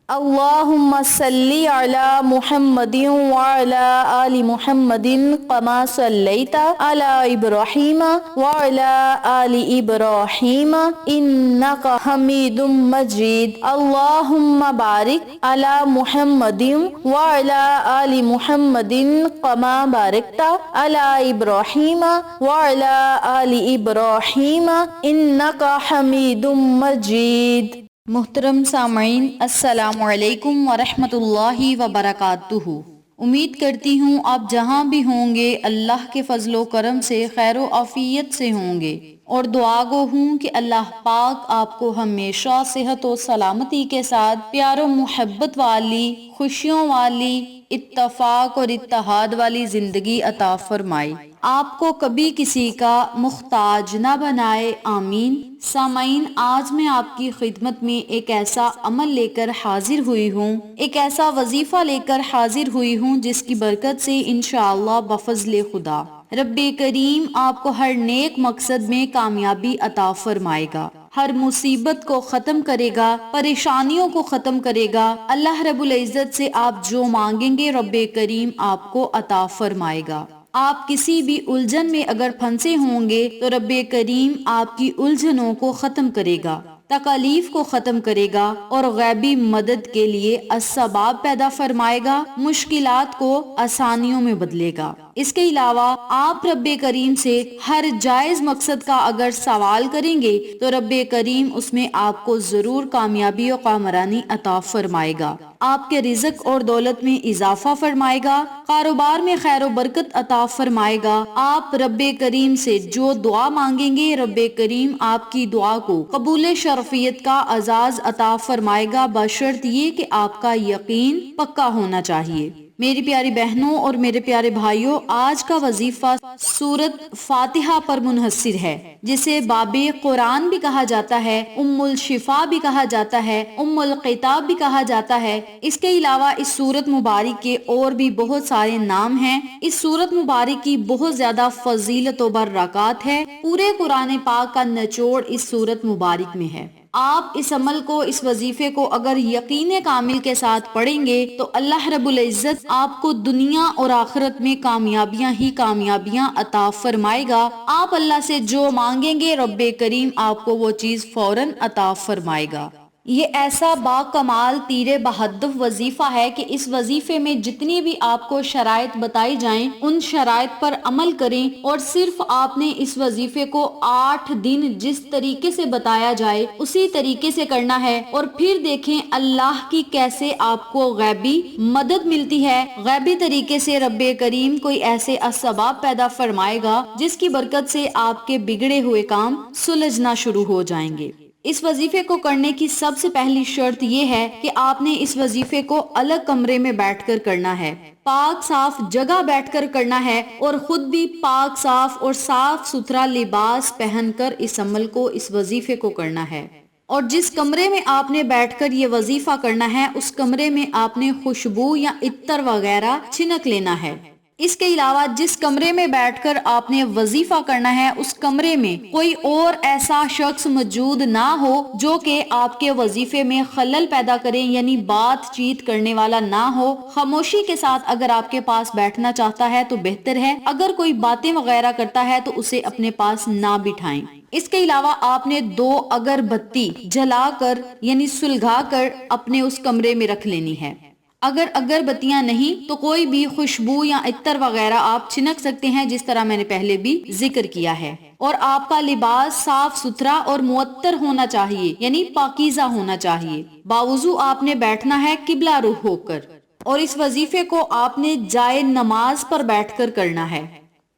اللهم صل على محمد وعلى آل محمد كما صليت على إبراهيم وعلى آل إبراهيم إنك حميد مجيد. اللهم بارك على محمد وعلى آل محمد كما باركت على إبراهيم وعلى آل إبراهيم إنك حميد مجيد. محترم سامعین، السلام علیکم ورحمۃ اللہ وبرکاتہ۔ امید کرتی ہوں آپ جہاں بھی ہوں گے اللہ کے فضل و کرم سے خیر و عافیت سے ہوں گے، اور دعا گو ہوں کہ اللہ پاک آپ کو ہمیشہ صحت و سلامتی کے ساتھ پیار و محبت والی، خوشیوں والی، اتفاق اور اتحاد والی زندگی عطا فرمائے، آپ کو کبھی کسی کا محتاج نہ بنائے، آمین۔ سامعین، آج میں آپ کی خدمت میں ایک ایسا عمل لے کر حاضر ہوئی ہوں، ایک ایسا وظیفہ لے کر حاضر ہوئی ہوں جس کی برکت سے انشاءاللہ بفضل خدا رب کریم آپ کو ہر نیک مقصد میں کامیابی عطا فرمائے گا، ہر مصیبت کو ختم کرے گا، پریشانیوں کو ختم کرے گا۔ اللہ رب العزت سے آپ جو مانگیں گے رب کریم آپ کو عطا فرمائے گا۔ آپ کسی بھی الجھن میں اگر پھنسے ہوں گے تو رب کریم آپ کی الجھنوں کو ختم کرے گا، تکالیف کو ختم کرے گا، اور غیبی مدد کے لیے اسباب پیدا فرمائے گا، مشکلات کو آسانیوں میں بدلے گا۔ اس کے علاوہ آپ رب کریم سے ہر جائز مقصد کا اگر سوال کریں گے تو رب کریم اس میں آپ کو ضرور کامیابی و کامرانی عطا فرمائے گا، آپ کے رزق اور دولت میں اضافہ فرمائے گا، کاروبار میں خیر و برکت عطا فرمائے گا۔ آپ رب کریم سے جو دعا مانگیں گے رب کریم آپ کی دعا کو قبول شرفیت کا اعزاز عطا فرمائے گا، بشرط یہ کہ آپ کا یقین پکا ہونا چاہیے۔ میری پیاری بہنوں اور میرے پیارے بھائیوں، آج کا وظیفہ سورت فاتحہ پر منحصر ہے، جسے باب قرآن بھی کہا جاتا ہے، ام الشفا بھی کہا جاتا ہے، ام القتاب بھی کہا جاتا ہے۔ اس کے علاوہ اس سورت مبارک کے اور بھی بہت سارے نام ہیں۔ اس سورت مبارک کی بہت زیادہ فضیلت و برکات ہے۔ پورے قرآن پاک کا نچوڑ اس سورت مبارک میں ہے۔ آپ اس عمل کو، اس وظیفے کو اگر یقین کامل کے ساتھ پڑھیں گے تو اللہ رب العزت آپ کو دنیا اور آخرت میں کامیابیاں ہی کامیابیاں عطا فرمائے گا۔ آپ اللہ سے جو مانگیں گے رب کریم آپ کو وہ چیز فوراً عطا فرمائے گا۔ یہ ایسا با کمال تیر بہدف وظیفہ ہے کہ اس وظیفے میں جتنی بھی آپ کو شرائط بتائی جائیں ان شرائط پر عمل کریں، اور صرف آپ نے اس وظیفے کو 8 دن جس طریقے سے بتایا جائے اسی طریقے سے کرنا ہے، اور پھر دیکھیں اللہ کی کیسے آپ کو غیبی مدد ملتی ہے۔ غیبی طریقے سے رب کریم کوئی ایسے اسباب پیدا فرمائے گا جس کی برکت سے آپ کے بگڑے ہوئے کام سلجھنا شروع ہو جائیں گے۔ اس وظیفے کو کرنے کی سب سے پہلی شرط یہ ہے کہ آپ نے اس وظیفے کو الگ کمرے میں بیٹھ کر کرنا ہے، پاک صاف جگہ بیٹھ کر کرنا ہے، اور خود بھی پاک صاف اور صاف ستھرا لباس پہن کر اس عمل کو، اس وظیفے کو کرنا ہے۔ اور جس کمرے میں آپ نے بیٹھ کر یہ وظیفہ کرنا ہے اس کمرے میں آپ نے خوشبو یا عطر وغیرہ چھنک لینا ہے۔ اس کے علاوہ جس کمرے میں بیٹھ کر آپ نے وظیفہ کرنا ہے اس کمرے میں کوئی اور ایسا شخص موجود نہ ہو جو کہ آپ کے وظیفے میں خلل پیدا کرے، یعنی بات چیت کرنے والا نہ ہو۔ خاموشی کے ساتھ اگر آپ کے پاس بیٹھنا چاہتا ہے تو بہتر ہے، اگر کوئی باتیں وغیرہ کرتا ہے تو اسے اپنے پاس نہ بٹھائیں۔ اس کے علاوہ آپ نے 2 اگربتی جلا کر یعنی سلگا کر اپنے اس کمرے میں رکھ لینی ہے۔ اگر اگربتیاں نہیں تو کوئی بھی خوشبو یا عطر وغیرہ آپ چھنک سکتے ہیں، جس طرح میں نے پہلے بھی ذکر کیا ہے۔ اور آپ کا لباس صاف ستھرا اور معطر ہونا چاہیے، یعنی پاکیزہ ہونا چاہیے۔ باوضو آپ نے بیٹھنا ہے قبلہ رخ ہو کر، اور اس وظیفے کو آپ نے جائے نماز پر بیٹھ کر کرنا ہے۔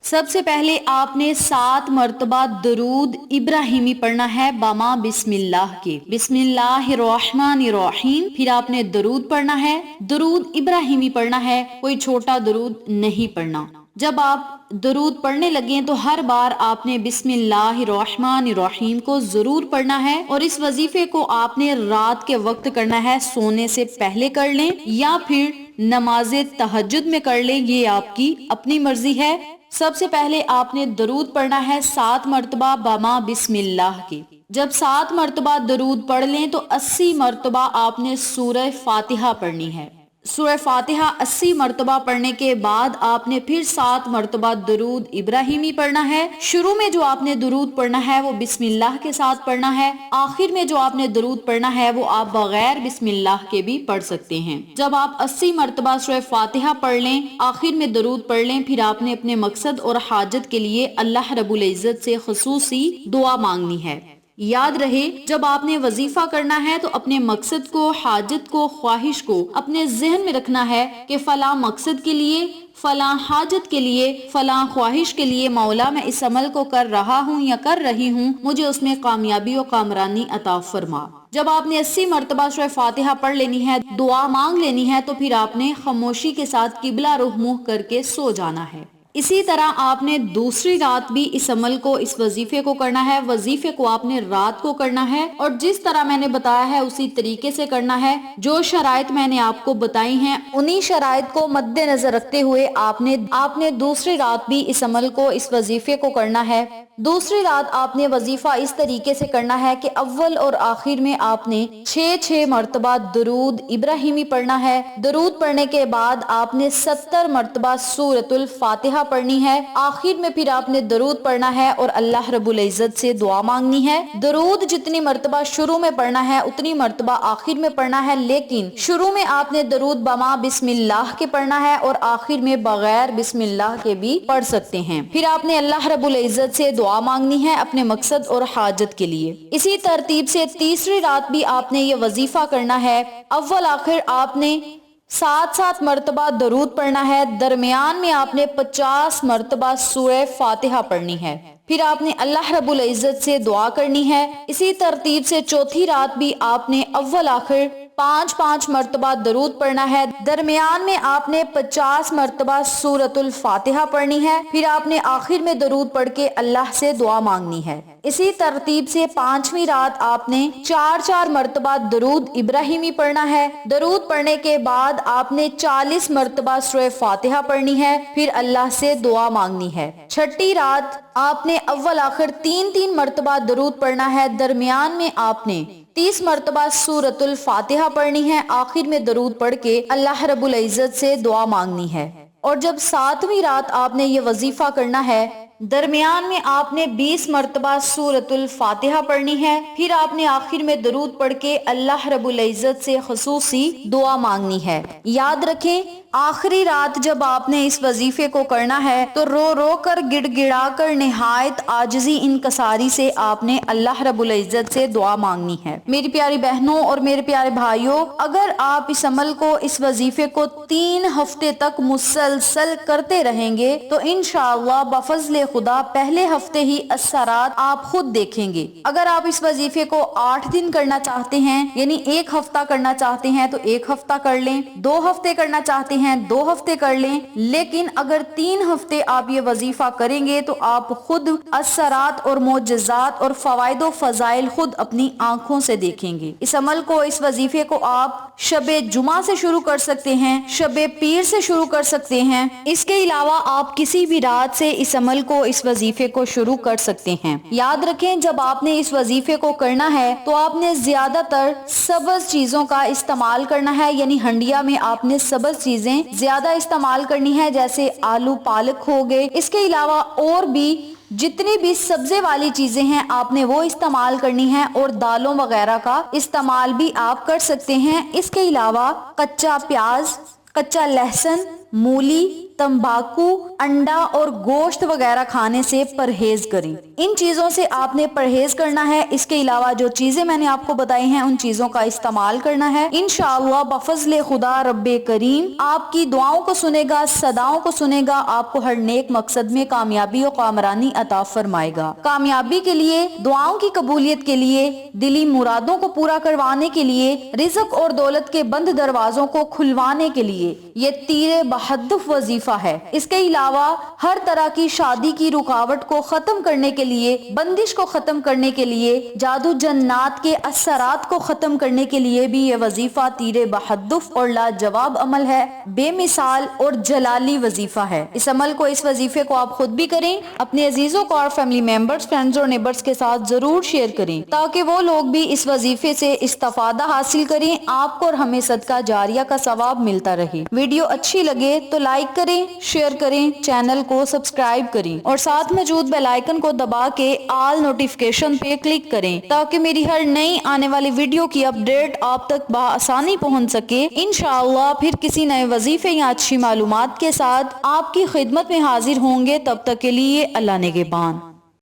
سب سے پہلے آپ نے 7 مرتبہ درود ابراہیمی پڑھنا ہے باما بسم اللہ کے، بسم اللہ الرحمن الرحیم، پھر آپ نے درود پڑھنا ہے، درود ابراہیمی پڑھنا ہے، کوئی چھوٹا درود نہیں پڑھنا۔ جب آپ درود پڑھنے لگیں تو ہر بار آپ نے بسم اللہ الرحمن الرحیم کو ضرور پڑھنا ہے، اور اس وظیفے کو آپ نے رات کے وقت کرنا ہے، سونے سے پہلے کر لیں یا پھر نماز تہجد میں کر لیں، یہ آپ کی اپنی مرضی ہے۔ سب سے پہلے آپ نے درود پڑھنا ہے 7 مرتبہ باما بسم اللہ کی، جب 7 مرتبہ درود پڑھ لیں تو 80 مرتبہ آپ نے سورہ فاتحہ پڑھنی ہے۔ سورہ فاتحہ 80 مرتبہ پڑھنے کے بعد آپ نے پھر 7 مرتبہ درود ابراہیمی پڑھنا ہے۔ شروع میں جو آپ نے درود پڑھنا ہے وہ بسم اللہ کے ساتھ پڑھنا ہے، آخر میں جو آپ نے درود پڑھنا ہے وہ آپ بغیر بسم اللہ کے بھی پڑھ سکتے ہیں۔ جب آپ 80 مرتبہ سورہ فاتحہ پڑھ لیں، آخر میں درود پڑھ لیں، پھر آپ نے اپنے مقصد اور حاجت کے لیے اللہ رب العزت سے خصوصی دعا مانگنی ہے۔ یاد رہے جب آپ نے وظیفہ کرنا ہے تو اپنے مقصد کو، حاجت کو، خواہش کو اپنے ذہن میں رکھنا ہے کہ فلاں مقصد کے لیے، فلاں حاجت کے لیے، فلاں خواہش کے لیے مولا میں اس عمل کو کر رہا ہوں یا کر رہی ہوں، مجھے اس میں کامیابی و کامرانی عطا فرما۔ جب آپ نے 80 مرتبہ سورہ فاتحہ پڑھ لینی ہے، دعا مانگ لینی ہے، تو پھر آپ نے خاموشی کے ساتھ قبلہ رخ منہ کر کے سو جانا ہے۔ اسی طرح آپ نے دوسری رات بھی اس عمل کو، اس وظیفے کو کرنا ہے۔ وظیفے کو آپ نے رات کو کرنا ہے اور جس طرح میں نے بتایا ہے اسی طریقے سے کرنا ہے۔ جو شرائط میں نے آپ کو بتائی ہیں انہی شرائط کو مد نظر رکھتے ہوئے آپ نے دوسری رات بھی اس عمل کو، اس وظیفے کو کرنا ہے۔ دوسری رات آپ نے وظیفہ اس طریقے سے کرنا ہے کہ اول اور آخر میں آپ نے 6 مرتبہ درود ابراہیمی پڑھنا ہے۔ درود پڑھنے کے بعد آپ نے 70 مرتبہ سورۃ الفاتحہ پڑھنی ہے۔ آخر میں پھر آپ نے درود پڑھنا ہے اور اللہ رب العزت سے دعا مانگنی ہے۔ درود جتنی مرتبہ شروع میں پڑھنا ہے اتنی مرتبہ آخر میں پڑھنا ہے، لیکن شروع میں آپ نے درود بما بسم اللہ کے پڑھنا ہے اور آخر میں بغیر بسم اللہ کے بھی پڑھ سکتے ہیں۔ پھر آپ نے اللہ رب العزت سے دعا مانگنی ہے اپنے مقصد اور حاجت کے لیے۔ اسی ترتیب سے تیسری رات بھی آپ نے یہ وظیفہ کرنا ہے۔ اول آخر آپ نے 7 مرتبہ درود پڑھنا ہے، درمیان میں آپ نے 50 مرتبہ سورہ فاتحہ پڑھنی ہے، پھر آپ نے اللہ رب العزت سے دعا کرنی ہے۔ اسی ترتیب سے چوتھی رات بھی آپ نے اول آخر 5 مرتبہ درود پڑھنا ہے، درمیان میں آپ نے 50 مرتبہ سورۃ الفاتحہ پڑھنی ہے، پھر آپ نے آخر میں درود پڑھ کے اللہ سے دعا مانگنی ہے۔ اسی ترتیب سے 5ویں رات آپ نے 4 مرتبہ درود ابراہیمی پڑھنا ہے، درود پڑھنے کے بعد آپ نے 40 مرتبہ سورہ فاتحہ پڑھنی ہے، پھر اللہ سے دعا مانگنی ہے۔ چھٹی رات آپ نے اول آخر 3 مرتبہ درود پڑھنا ہے، درمیان میں آپ نے 30 مرتبہ سورۃ الفاتحہ پڑھنی ہے، آخر میں درود پڑھ کے اللہ رب العزت سے دعا مانگنی ہے۔ اور جب 7ویں رات آپ نے یہ وظیفہ کرنا ہے، درمیان میں آپ نے 20 مرتبہ سورۃ الفاتحہ پڑھنی ہے، پھر آپ نے آخر میں درود پڑھ کے اللہ رب العزت سے خصوصی دعا مانگنی ہے۔ یاد رکھیں آخری رات جب آپ نے اس وظیفے کو کرنا ہے تو رو رو کر، گڑ گڑا کر، نہایت عاجزی انکساری سے آپ نے اللہ رب العزت سے دعا مانگنی ہے۔ میری پیاری بہنوں اور میرے پیارے بھائیوں، اگر آپ اس عمل کو، اس وظیفے کو 3 ہفتے تک مسلسل کرتے رہیں گے تو انشاءاللہ بفضل خدا پہلے ہفتے ہی اثرات آپ خود دیکھیں گے۔ اگر آپ اس وظیفے کو 8 دن کرنا چاہتے ہیں، یعنی 1 ہفتہ کرنا چاہتے ہیں تو 1 ہفتہ کر لیں، 2 ہفتے کرنا چاہتے ہیں 2 ہفتے کر لیں، لیکن اگر 3 ہفتے آپ یہ وظیفہ کریں گے تو آپ خود اثرات اور معجزات اور فوائد و فضائل خود اپنی آنکھوں سے دیکھیں گے۔ اس عمل کو، اس وظیفے کو آپ شب جمعہ سے شروع کر سکتے ہیں، شب پیر سے شروع کر سکتے ہیں، اس کے علاوہ آپ کسی بھی رات سے اس عمل کو، اس وظیفے کو شروع کر سکتے ہیں۔ یاد رکھیں جب آپ نے اس وظیفے کو کرنا ہے تو آپ نے زیادہ تر سبز چیزوں کا استعمال کرنا ہے، یعنی ہنڈیا میں آپ نے سبز چیزیں زیادہ استعمال کرنی ہے، جیسے آلو پالک ہو گئے۔ اس کے علاوہ اور بھی جتنی بھی سبزے والی چیزیں ہیں آپ نے وہ استعمال کرنی ہے، اور دالوں وغیرہ کا استعمال بھی آپ کر سکتے ہیں۔ اس کے علاوہ کچا پیاز، کچا لہسن، مولی، تمباکو، انڈا اور گوشت وغیرہ کھانے سے پرہیز کریں۔ ان چیزوں سے آپ نے پرہیز کرنا ہے۔ اس کے علاوہ جو چیزیں میں نے آپ کو بتائی ہیں ان چیزوں کا استعمال کرنا ہے۔ انشاءاللہ بفضل خدا رب کریم آپ کی دعاؤں کو سنے گا، صداؤں کو سنے گا، آپ کو ہر نیک مقصد میں کامیابی و کامرانی عطا فرمائے گا۔ کامیابی کے لیے، دعاؤں کی قبولیت کے لیے، دلی مرادوں کو پورا کروانے کے لیے، رزق اور دولت کے بند دروازوں کو کھلوانے کے لیے یہ تیر بہدف وظیفہ ہے۔ اس کے علاوہ ہر طرح کی شادی کی رکاوٹ کو ختم کرنے کے لیے، بندش کو ختم کرنے کے لیے، جادو جنات کے اثرات کو ختم کرنے کے لیے بھی یہ وظیفہ تیر بہدف اور لاجواب عمل ہے، بے مثال اور جلالی وظیفہ ہے۔ اس عمل کو، اس وظیفے کو آپ خود بھی کریں، اپنے عزیزوں کو اور فیملی ممبرز، فرینڈز اور نیبرز کے ساتھ ضرور شیئر کریں تاکہ وہ لوگ بھی اس وظیفے سے استفادہ حاصل کریں، آپ کو اور ہمیں صدقہ جاریہ کا ثواب ملتا رہے۔ ویڈیو اچھی لگے تو لائک کریں، شیئر کریں، چینل کو سبسکرائب کریں اور ساتھ موجود بیل آئیکن کو دبا کے آل نوٹیفیکیشن پہ کلک کریں تاکہ میری ہر نئی آنے والی ویڈیو کی اپڈیٹ آپ تک بآسانی پہنچ سکے۔ انشاءاللہ پھر کسی نئے وظیفے یا اچھی معلومات کے ساتھ آپ کی خدمت میں حاضر ہوں گے، تب تک کے لیے اللہ نگہبان۔